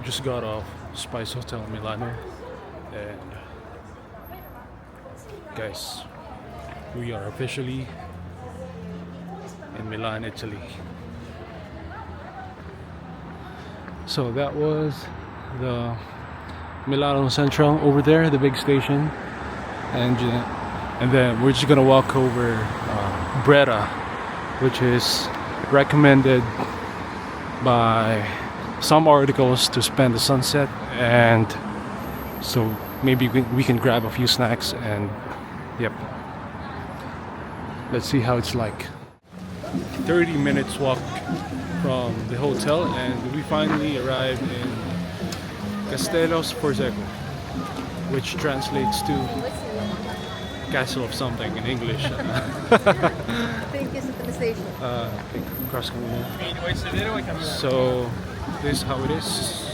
Just got off Spice Hotel Milano, and guys, we are officially in Milan, Italy. So that was the Milano Central over there, the big station, and then we're just gonna walk over Brera, which is recommended by some articles to spend the sunset, and so maybe we can grab a few snacks and yep, let's see how it's like. 30 minutes walk from the hotel, and we finally arrived in Castello Sforzesco, which translates to castle of something in English. Thank you sa station. Cross kanina. So this is how it is.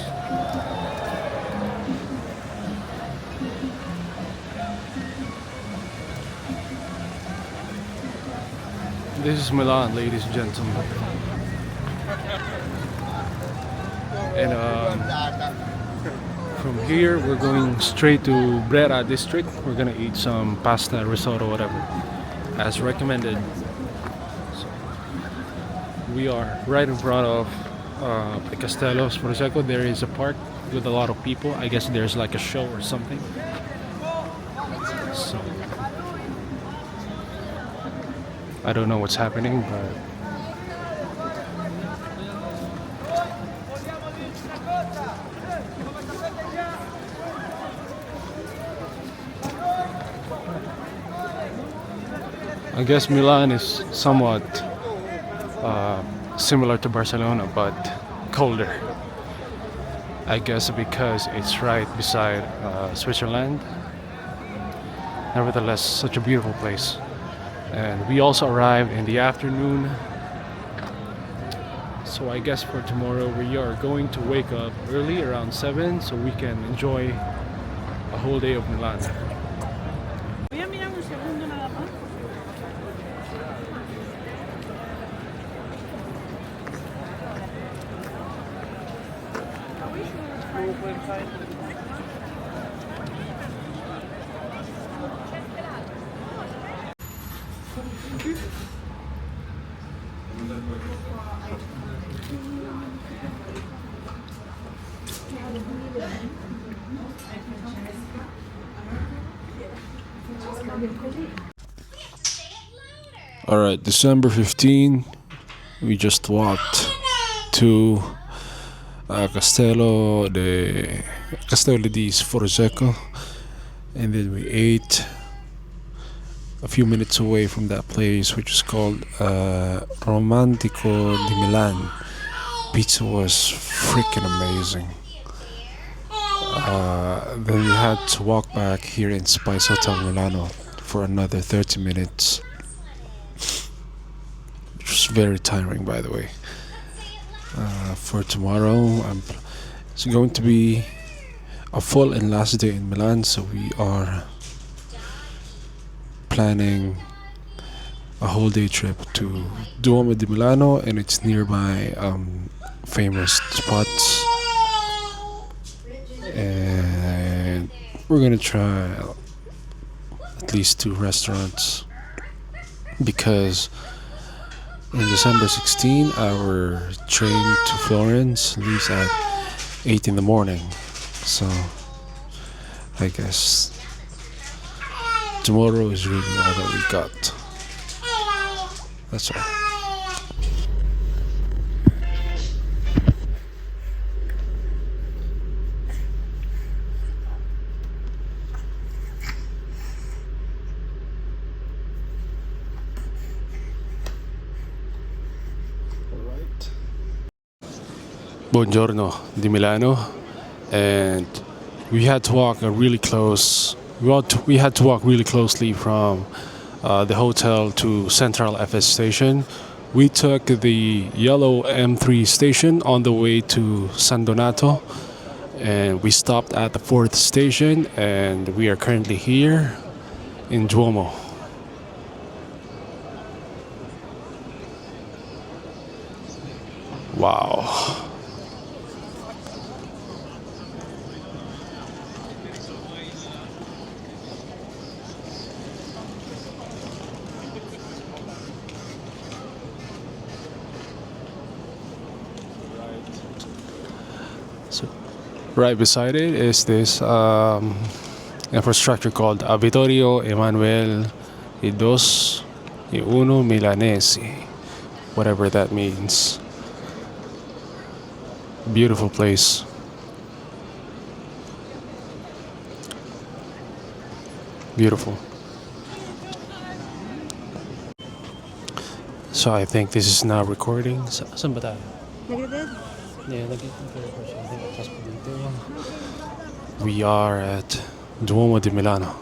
This is Milan, ladies and gentlemen. And from here, we're going straight to Brera district. We're gonna eat some pasta, risotto, whatever, as recommended. So we are right in front of the Castello Sforzesco. There is a park with a lot of people. I guess there's like a show or something. So I don't know what's happening, but I guess Milan is somewhat similar to Barcelona, but colder. I guess because it's right beside Switzerland. Nevertheless, such a beautiful place. And we also arrived in the afternoon. So I guess for tomorrow we are going to wake up early around 7 so we can enjoy a whole day of Milan. Voy a mirar un segundo nada más. Alright, December 15, we just walked to Castello di Sforzesco, and then we ate a few minutes away from that place, which is called Romantico di Milan. Pizza was freaking amazing. Then we had to walk back here in Spice Hotel Milano for another 30 minutes. Which was very tiring, by the way. For tomorrow, it's going to be a full and last day in Milan, so we are planning a whole day trip to Duomo di Milano and its nearby famous spots. And we're gonna try at least 2 restaurants because on December 16 our train to Florence leaves at 8 in the morning, so I guess tomorrow is really all that we got. That's all. Buongiorno di Milano, and we had to walk really close. We had to walk really closely from the hotel to Central FS station. We took the yellow M3 station on the way to San Donato, and we stopped at the 4th station, and we are currently here in Duomo. Wow. So right beside it is this infrastructure called Auditorio Emanuel y Dos y Uno Milanesi, whatever that means. Beautiful place. Beautiful. So I think this is now recording. Saan ba tayo? Nagdadad? Yeah, we are at Duomo di Milano.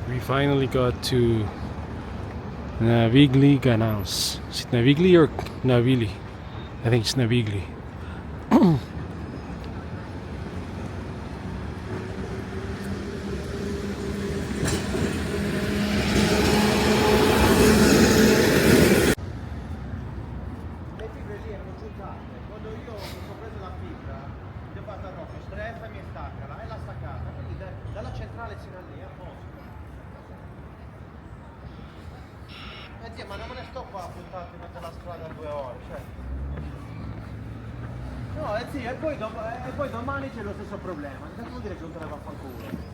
We finally got to Navigli Canals. Is it Navigli or Navili? I think it's Navigli. Quando io ho preso la fibra, gli ho fatto proprio stressami e staccala e l'ha staccata, quindi dalla centrale sino a lì a posto. Zia, ma non me ne sto qua a puntarti in mezzo alla strada 2 ore, cioè. No, zia, e poi domani c'è lo stesso problema. Cosa vuol dire giuntare a vaffanculo?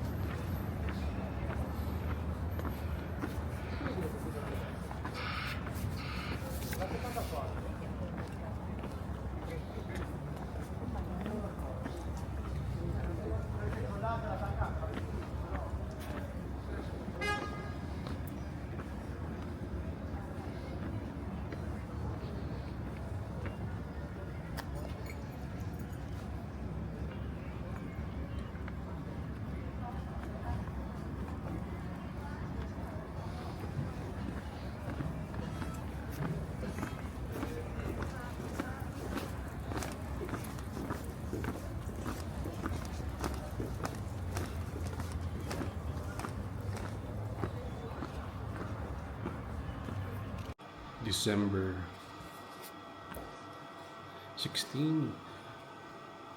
December 16,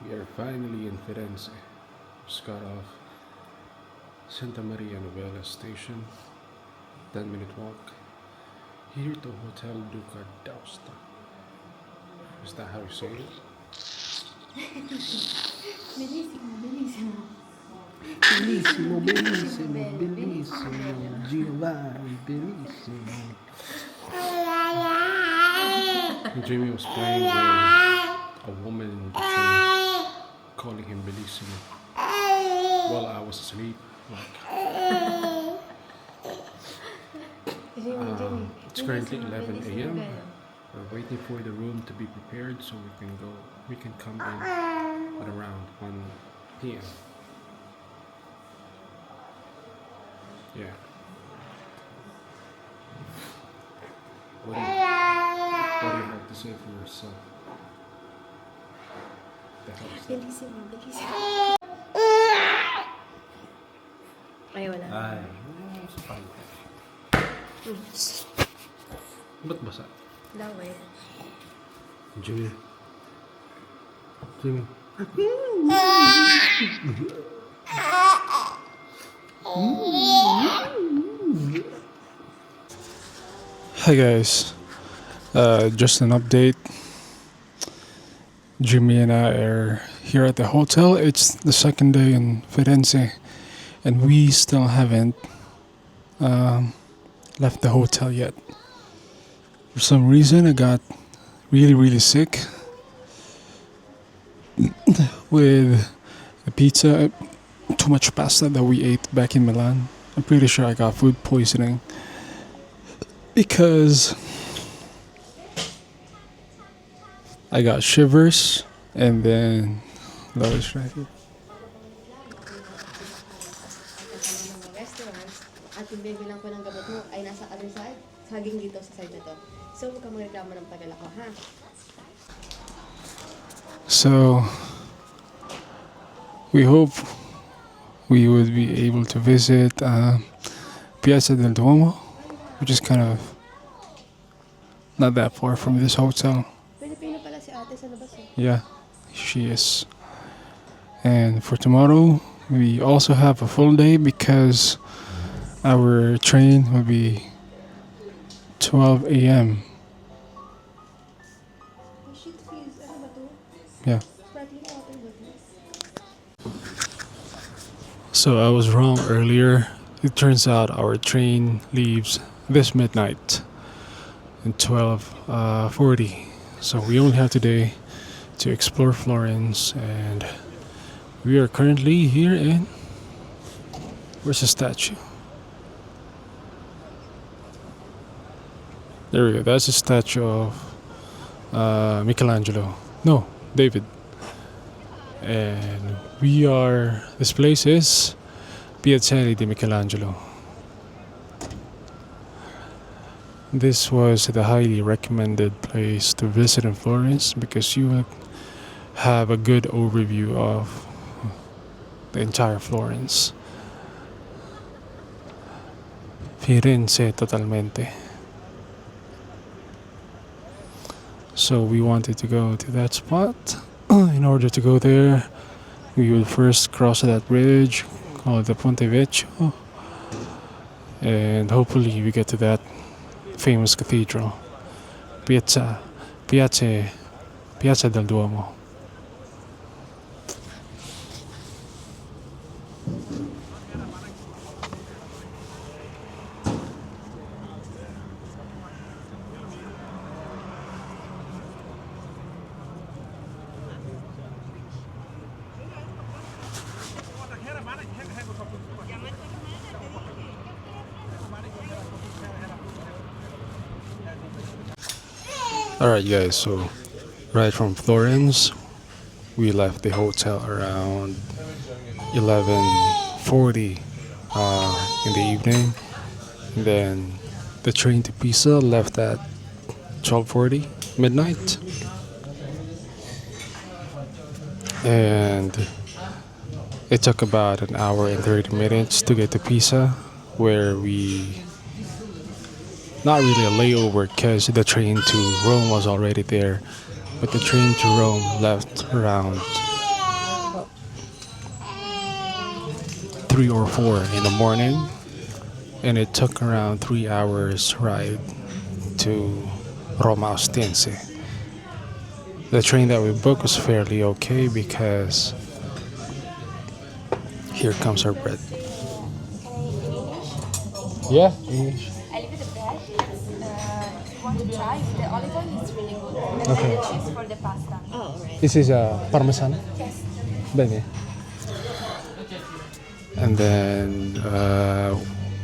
we are finally in Firenze. Just got off Santa Maria Novella station, 10-minute walk here to Hotel Duca d'Aosta. Is that how you say it? Bellissimo, bellissimo. Bellissimo, bellissimo, Giovanni, bellissimo. Jimmy was playing with a woman in the train, calling him bellissimo, while I was asleep. It's currently 11 a.m. We're waiting for the room to be prepared so we can come in at around 1 p.m. Yeah. What do you have to say for yourself? Bellissimo, bellissimo. Ay, wala. Ay, sa pangit. Ba't basa? Laway. Jimmy. Jimmy. Hi guys, just an update. Jimmy and I are here at the hotel. It's the second day in Firenze, and we still haven't left the hotel yet. For some reason, I got really sick with the pizza, too much pasta that we ate back in Milan. I'm pretty sure I got food poisoning because I got shivers and then Lois right here. Ng restaurants at yung bibilang ko ng gamot mo ay nasa other side, saging dito sa side na to. So, huwag kang magreklamo ng tagal ako, ha? So we hope we would be able to visit Piazza del Duomo, which is kind of not that far from this hotel. Pilipino pala si ate sa labas, eh. Yeah, she is. And for tomorrow, we also have a full day because our train will be 12 a.m. Shit, fizz. Ano ba to? Yeah. Sparkling water ba to? So I was wrong earlier. It turns out our train leaves this midnight at 12:40. So we only have today to explore Florence, and we are currently here in, where's the statue? There we go. That's a statue of Michelangelo. No, David. And this place is Piazzale di Michelangelo. This was the highly recommended place to visit in Florence because you would have a good overview of the entire Florence. Firenze totalmente. So we wanted to go to that spot. In order to go there, we would first cross that bridge called the Ponte Vecchio, and hopefully we get to that famous cathedral, Piazza del Duomo. Alright guys, so right from Florence, we left the hotel around 11:40 in the evening. And then the train to Pisa left at 12:40 midnight. And it took about an hour and 30 minutes to get to Pisa, where we not really a layover because the train to Rome was already there, but the train to Rome left around 3 or 4 in the morning, and it took around 3 hours ride to Roma Ostense. The train that we booked was fairly okay because here comes our bread. Yeah, English. A little bit of bread. If you want to try, the olive oil is really good. And Okay. then the cheese for the pasta. Oh, alright. This is Parmesan. Yes. Bene. And then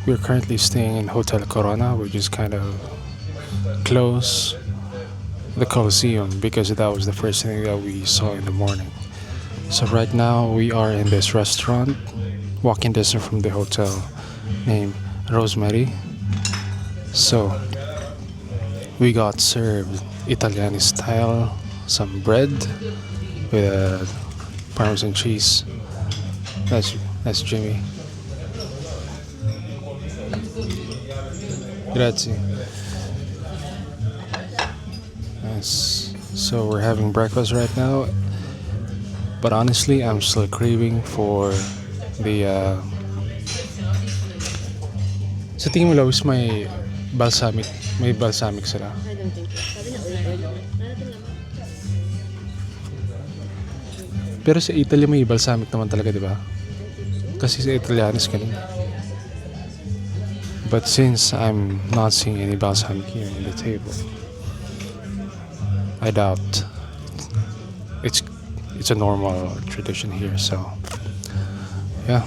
we're currently staying in Hotel Corona, which is kind of close the Colosseum because that was the first thing that we saw in the morning. So right now we are in this restaurant, walking distance from the hotel, named Rosemary. So we got served Italian style, some bread with Parmesan cheese. That's Jimmy. Grazie. Yes. So we're having breakfast right now. But honestly, I'm still craving for the sa tingin mo, Lois, may balsamic sila. I don't think so. Sabi na oil. Narating naman. Pero sa Italy may balsamic naman talaga, di ba? Kasi sa Italianis ganun. But since I'm not seeing any balsamic here in the table, I doubt it's a normal tradition here. So yeah,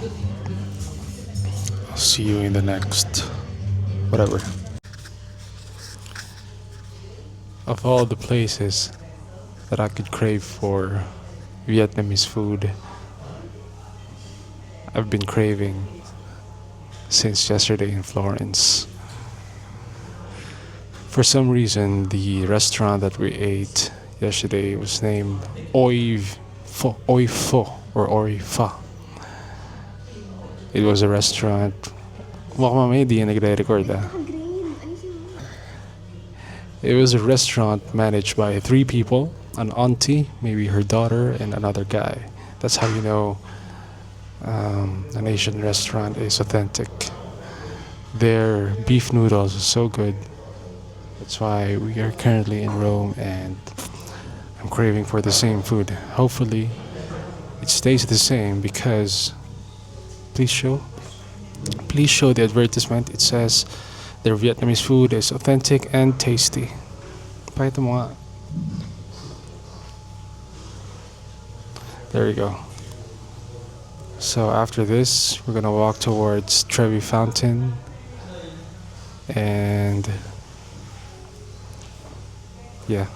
I'll see you in the next whatever. Of all the places that I could crave for Vietnamese food, I've been craving since yesterday in Florence. For some reason, the restaurant that we ate yesterday was named Oi Pho or Oi Fa. It was a restaurant. Baka mamaya di yan nagre-record ah. Green. Ayusin mo. It was a restaurant managed by 3 people, an auntie, maybe her daughter, and another guy. That's how you know an Asian restaurant is authentic. Their beef noodles are so good. That's why we are currently in Rome and I'm craving for the same food. Hopefully it stays the same because please show the advertisement. It says their Vietnamese food is authentic and tasty. Pakita mo nga. There you go. So after this, we're gonna walk towards Trevi Fountain and yeah.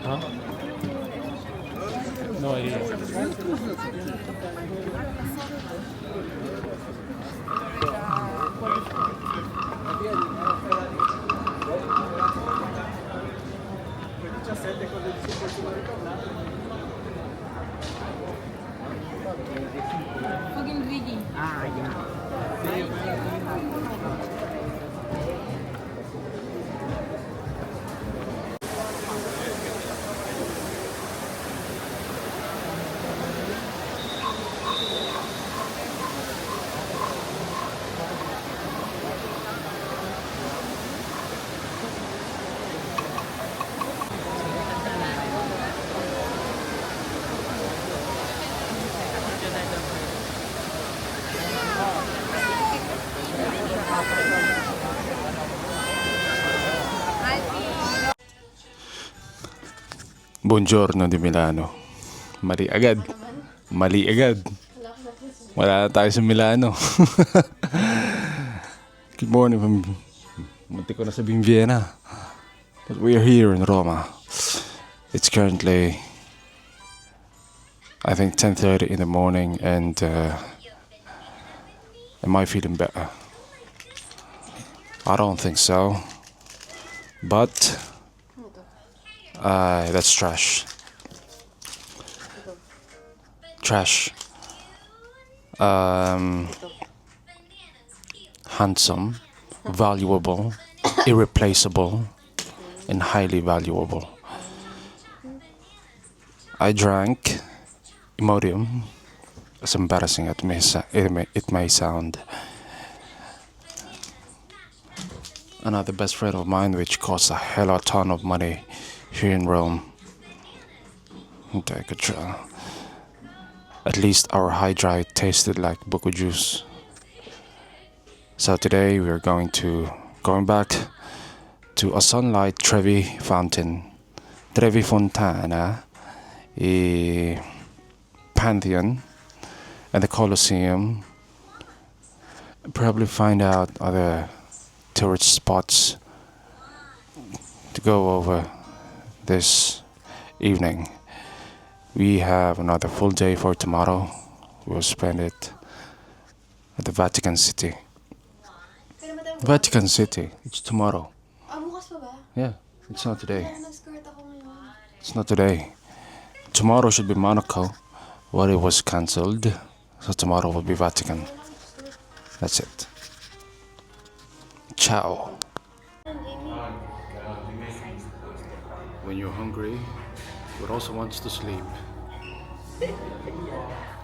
Huh? No idea. Fucking greedy. Buongiorno di Milano. Mali agad. Mali agad. Wala na tayo sa Milano. Good morning from munti ko na sabing Vienna. But we are here in Roma. It's currently I think 10:30 in the morning and am I feeling better? I don't think so. But that's trash. Trash. Handsome, valuable, irreplaceable, and highly valuable. I drank Imodium, as embarrassing as it may sound. Another best friend of mine, which costs a hell of a ton of money here in Rome. Take a try. At least our Hydride tasted like buko juice. So today we are going back to a sunlight Trevi Fountain, Trevi Fontana, a Pantheon and the Colosseum. Probably find out other tourist spots to go over this evening. We have another full day for tomorrow. We'll spend it at the Vatican City. Vatican City. It's tomorrow. Bukas pa ba? Yeah, it's not today. Nag-skirt ako ngayon. It's not today. Tomorrow should be Monaco, but it was cancelled. So tomorrow will be Vatican. That's it. Ciao. When you're hungry, but also wants to sleep,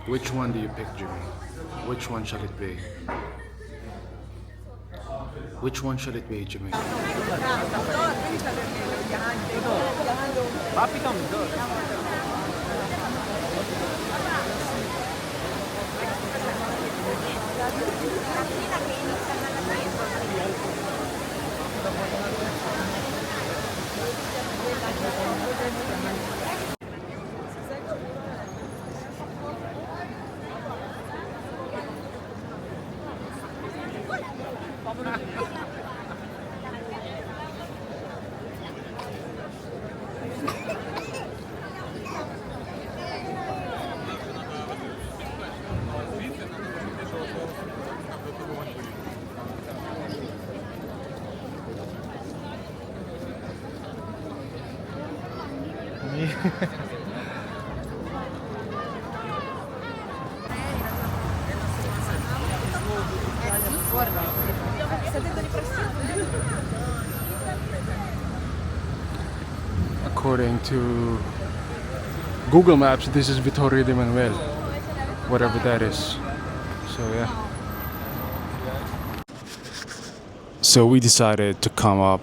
which one do you pick, Jimmy? Which one shall it be? Which one shall it be, Jimmy? According to Google Maps, this is Vittorio de Manuel, whatever that is. So yeah. So we decided to come up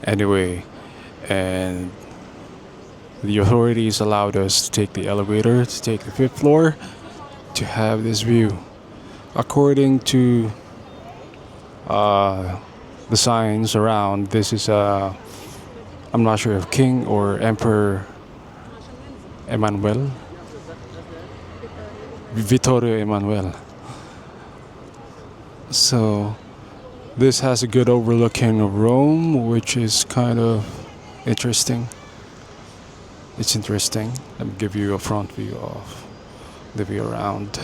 anyway, and the authorities allowed us to take the elevator to take the 5th floor to have this view. According to the signs around, this is I'm not sure if King or Emperor Emmanuel, Vittorio Emmanuel. So this has a good overlooking of Rome, which is kind of interesting. It's interesting. Let me give you a front view of the view around.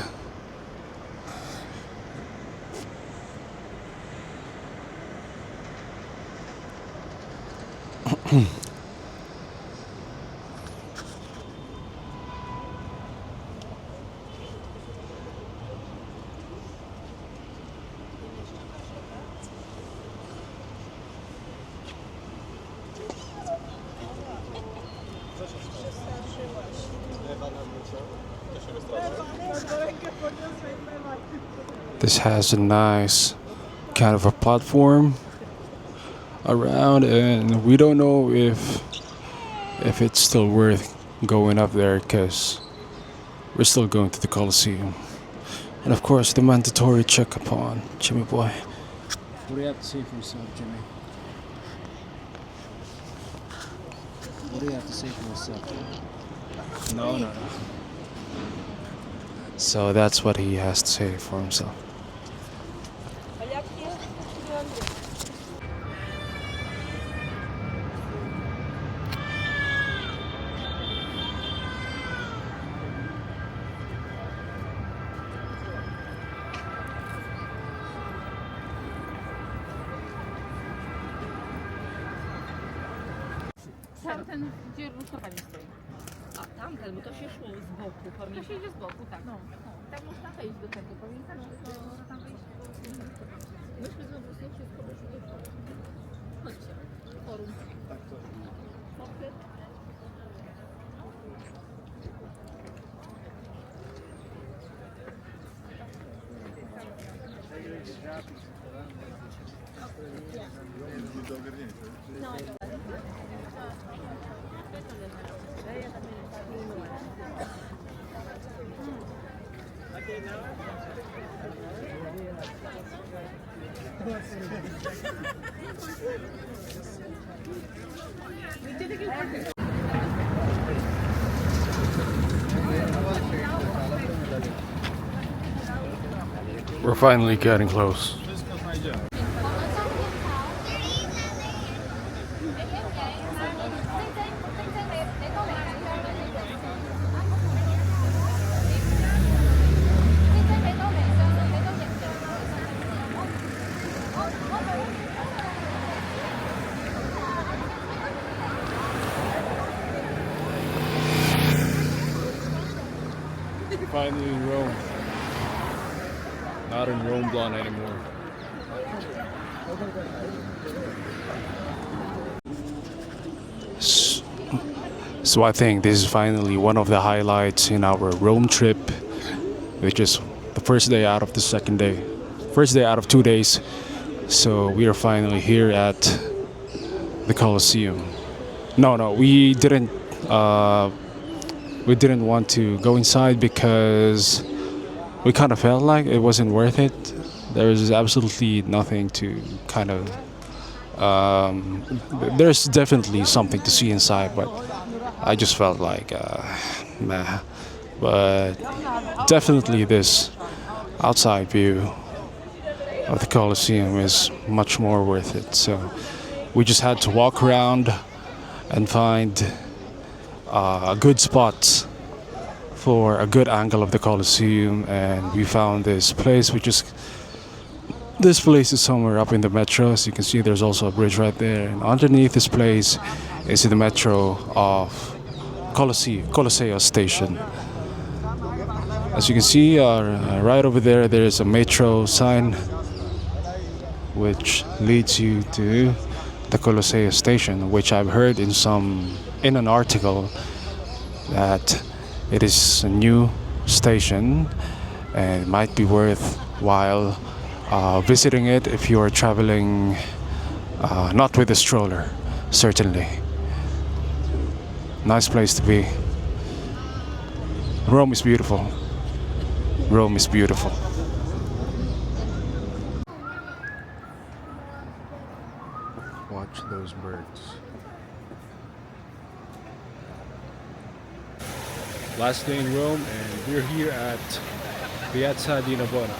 This has a nice kind of a platform around, and we don't know if it's still worth going up there because we're still going to the Colosseum. And of course the mandatory check upon Jimmy boy. What do you have to say for yourself, Jimmy? What do you have to say for yourself? No. So that's what he has to say for himself. Tamten, gdzie różka pani stoi. A tamten, bo to się szło z boku. To się idzie z boku, tak. No. Tak można wejść do tego, pamiętam, że to można tam wejść. Myśmy znowu wszystko doszli do forum. Chodźcie. Forum. Forum. We're finally getting close. Finally in Rome. Not in Rome Blonde anymore. So I think this is finally one of the highlights in our Rome trip, which is the first day out of the second day. First day out of 2 days. So we are finally here at the Colosseum. No, we didn't want to go inside because we kind of felt like it wasn't worth it. There was absolutely nothing to kind of there's definitely something to see inside, but I just felt like meh. But definitely this outside view of the Colosseum is much more worth it. So we just had to walk around and find good spots for a good angle of the Colosseum, and we found this place, this place is somewhere up in the metro. As you can see, there's also a bridge right there, and underneath this place is the metro of Colosseo station. As you can see, right over there, there's a metro sign which leads you to the Colosseo station, which I've heard in an article that it is a new station and it might be worthwhile visiting it if you are traveling not with a stroller, certainly. Nice place to be. Rome is beautiful. Rome is beautiful. Watch those birds. Last day in Rome, and we're here at Piazza di Navona.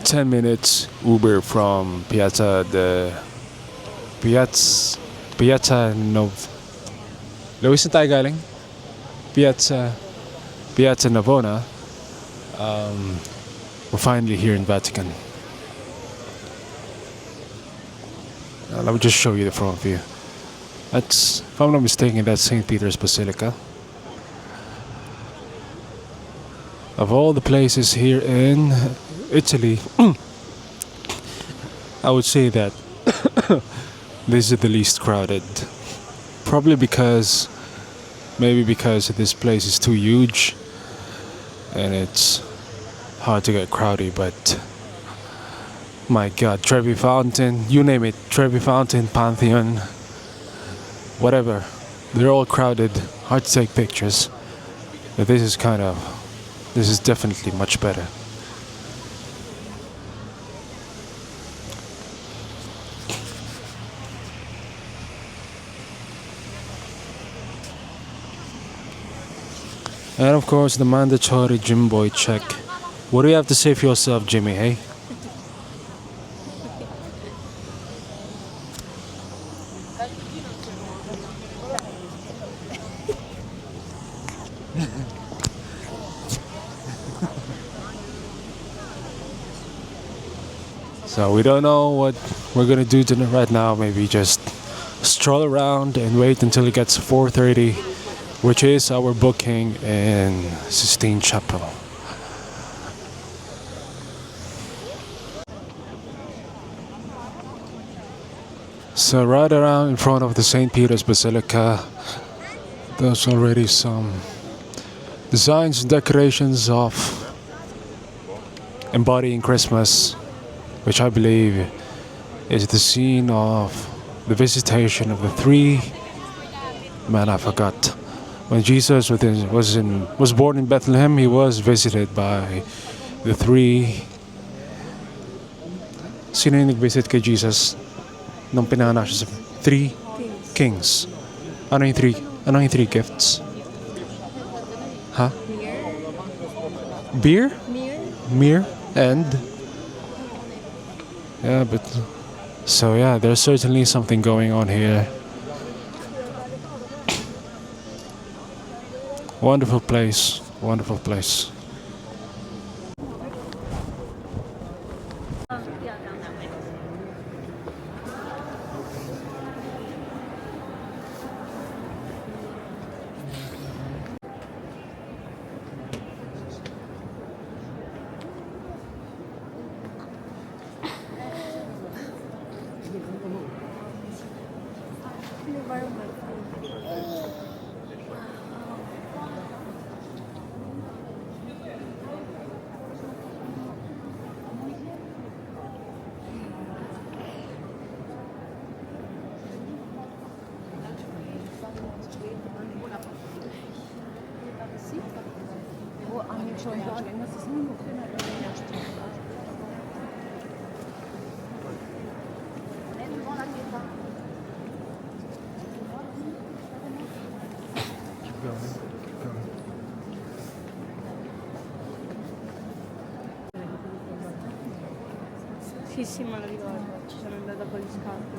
Ten minutes Uber from Piazza Luis, saan tayo galing? Piazza Navona. We're finally here in Vatican. Let me just show you the front view. That's, if I'm not mistaken, that's St. Peter's Basilica. Of all the places here in Italy, I would say that this is the least crowded. Probably because this place is too huge and it's hard to get crowded, but my God, Trevi Fountain, you name it, Trevi Fountain, Pantheon, whatever, they're all crowded, hard to take pictures. But this is definitely much better. And of course, the mandatory gym boy check. What do you have to say for yourself, Jimmy, hey? So we don't know what we're gonna do right now. Maybe just stroll around and wait until it gets 4:30, which is our booking in Sistine Chapel. So right around in front of the St. Peter's Basilica, there's already some designs and decorations of embodying Christmas, which I believe is the scene of the visitation of the three. Man, I forgot. When Jesus was born in Bethlehem, he was visited by the three. Sino yung nag-visit kay Jesus nung pinanganak siya sa three kings? Ano yung three gifts? Huh? Beer? Mir and yeah, but so yeah, there's certainly something going on here. Wonderful place, wonderful place. Sì, sì, ma lo ricordo, ci sono andata con gli scatti.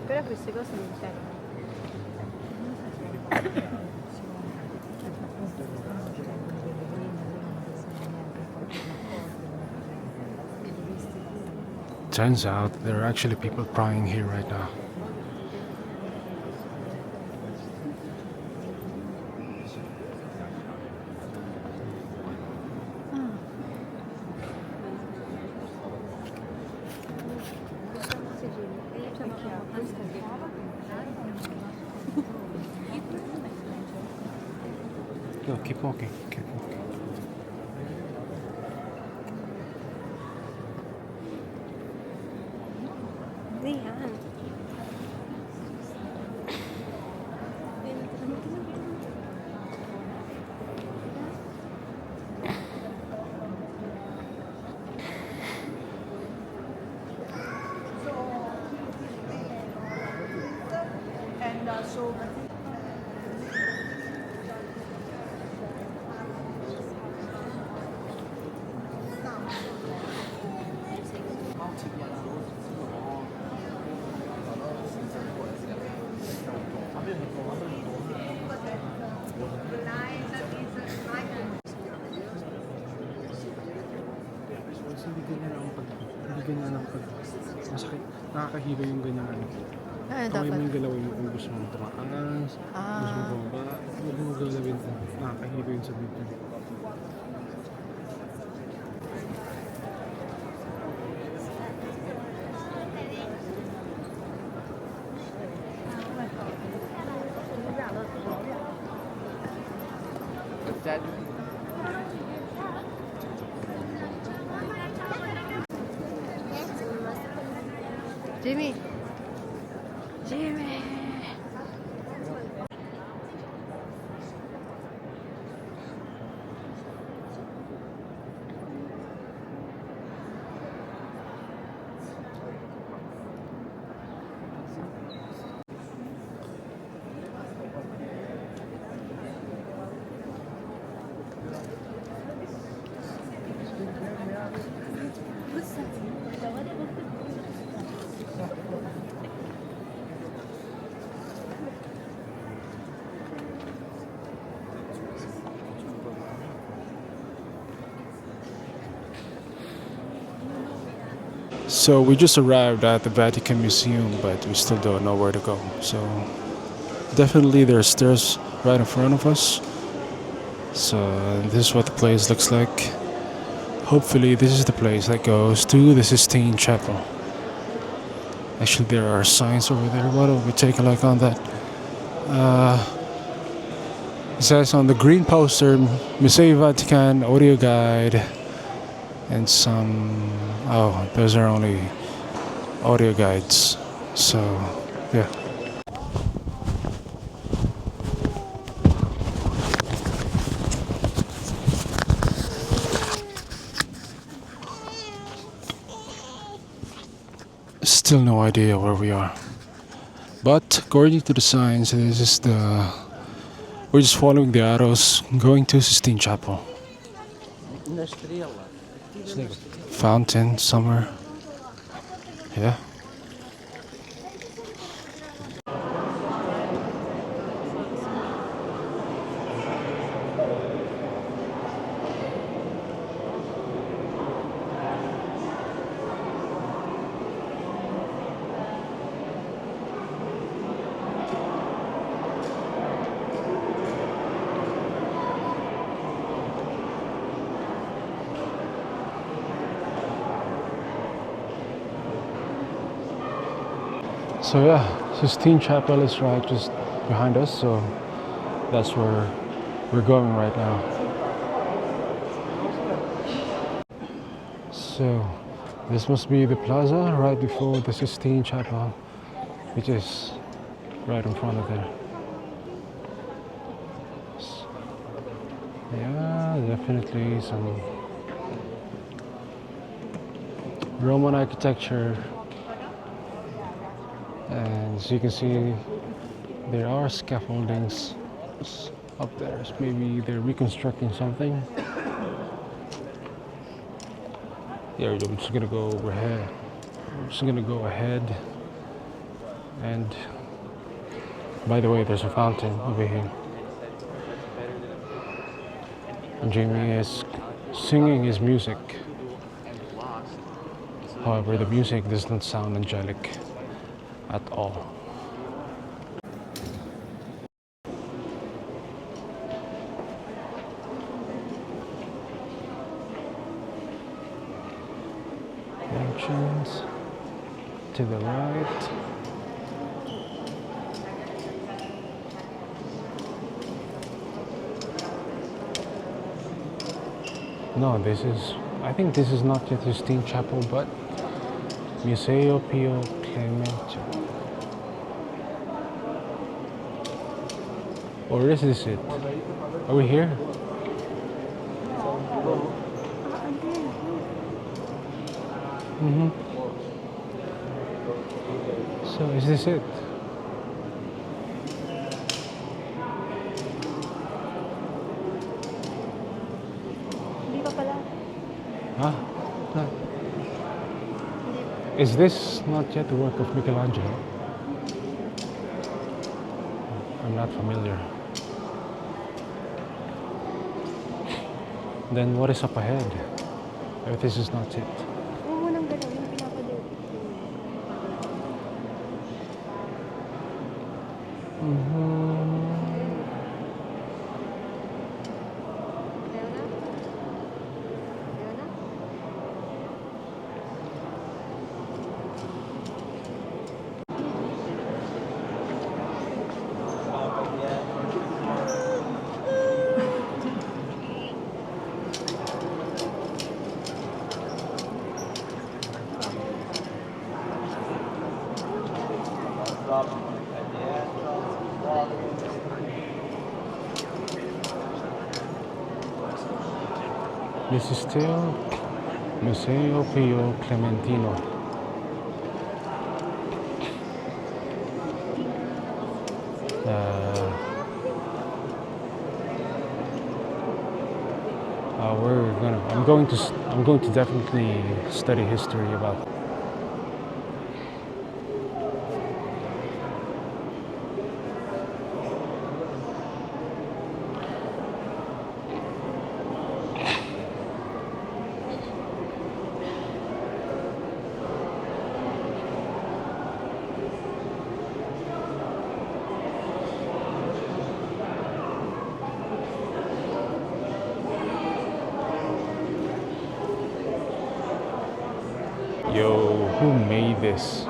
Però queste cose non servono. Turns out there are actually people crying here right now. Go, keep walking, keep walking. Hindi ganyan ang pag masakit, nakakahilo yung ganyan ano. Kamay mo yung galawin mo kung gusto mong tumakas, gusto mong bumaba, huwag mo galawin, nakakahilo yung sabit mo. Jimmy! Jimmy! So we just arrived at the Vatican Museum, but we still don't know where to go. So definitely there's stairs right in front of us. So this is what the place looks like. Hopefully this is the place that goes to the Sistine Chapel. Actually, there are signs over there. Why don't we take a look on that? It says on the green poster, Museo Vatican audio guide, and some. Oh, those are only audio guides. So, yeah. Still no idea where we are. But according to the signs, this is the. We're just following the arrows going to Sistine Chapel. Fountain somewhere. Yeah. So yeah, Sistine Chapel is right just behind us, so that's where we're going right now. So this must be the plaza right before the Sistine Chapel, which is right in front of there. Yeah, definitely some Roman architecture. And as you can see, there are scaffoldings up there. So maybe they're reconstructing something. Yeah, we're just gonna go overhead. We're just gonna go ahead. And by the way, there's a fountain over here. And Jamie is singing his music. However, the music does not sound angelic at all. Entrance to the right. No, this is, I think this is not yet Sistine Chapel, but Museo Pio Clemente. Or is this it? Are we here? So is this it? Hindi pa pala. Huh? No. Is this not yet the work of Michelangelo? I'm not familiar. Then what is up ahead? If this is not it. Huwag mo nang gano'n, yung pinapadate. Ayaw na? Ayaw na? This is still Museo Pio Clementino. I'm going to definitely study history about it. Yo, who made this?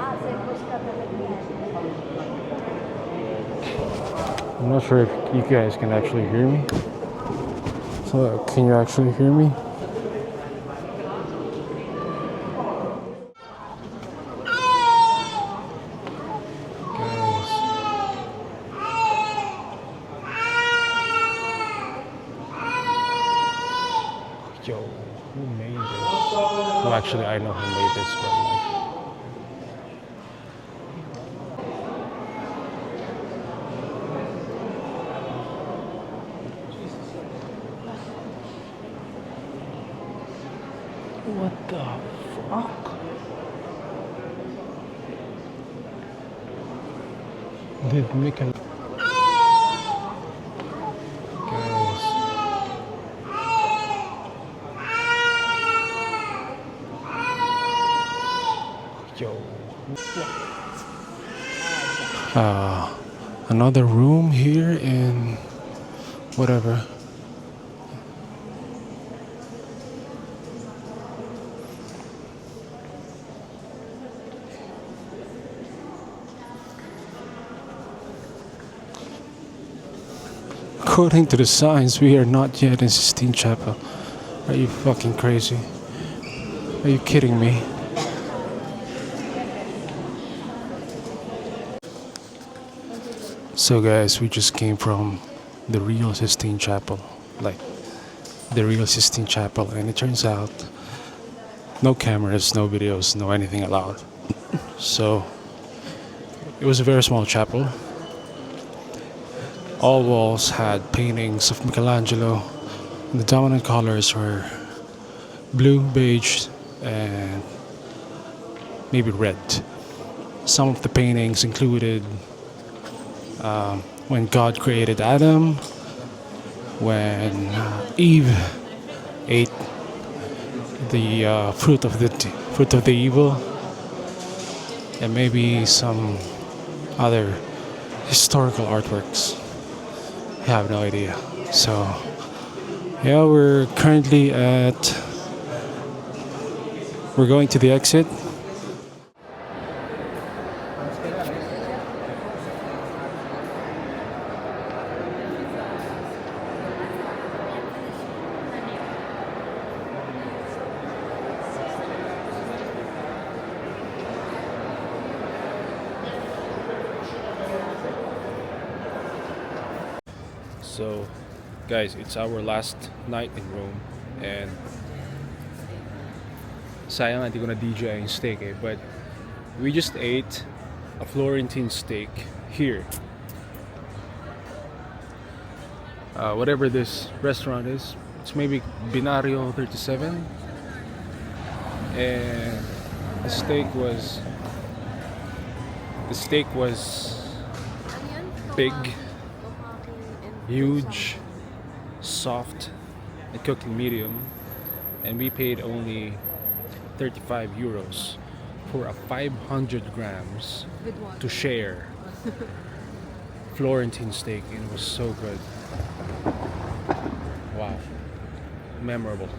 I'm not sure if you guys can actually hear me. So, can you actually hear me? Guys. Yo, who made this? Well, actually, I know who made this, but like, what the fuck? Did Michael... Guys. Yo. Another room here in whatever. According to the signs, we are not yet in Sistine Chapel. Are you fucking crazy? Are you kidding me? So guys, we just came from the real Sistine Chapel. Like, the real Sistine Chapel. And it turns out, no cameras, no videos, no anything allowed. So, it was a very small chapel. All walls had paintings of Michelangelo. The dominant colors were blue, beige, and maybe red. Some of the paintings included when God created Adam, when Eve ate the fruit of the evil, and maybe some other historical artworks. I have no idea. So, yeah, we're going to the exit. So, guys, it's our last night in Rome, and sayang hindi ko na DJ yung steak but we just ate a Florentine steak here. Whatever this restaurant is, it's maybe Binario 37, and the steak was big, huge, soft, and cooked in medium, and we paid only 35 euros for a 500 grams to share Florentine steak, and it was so good. Wow, memorable.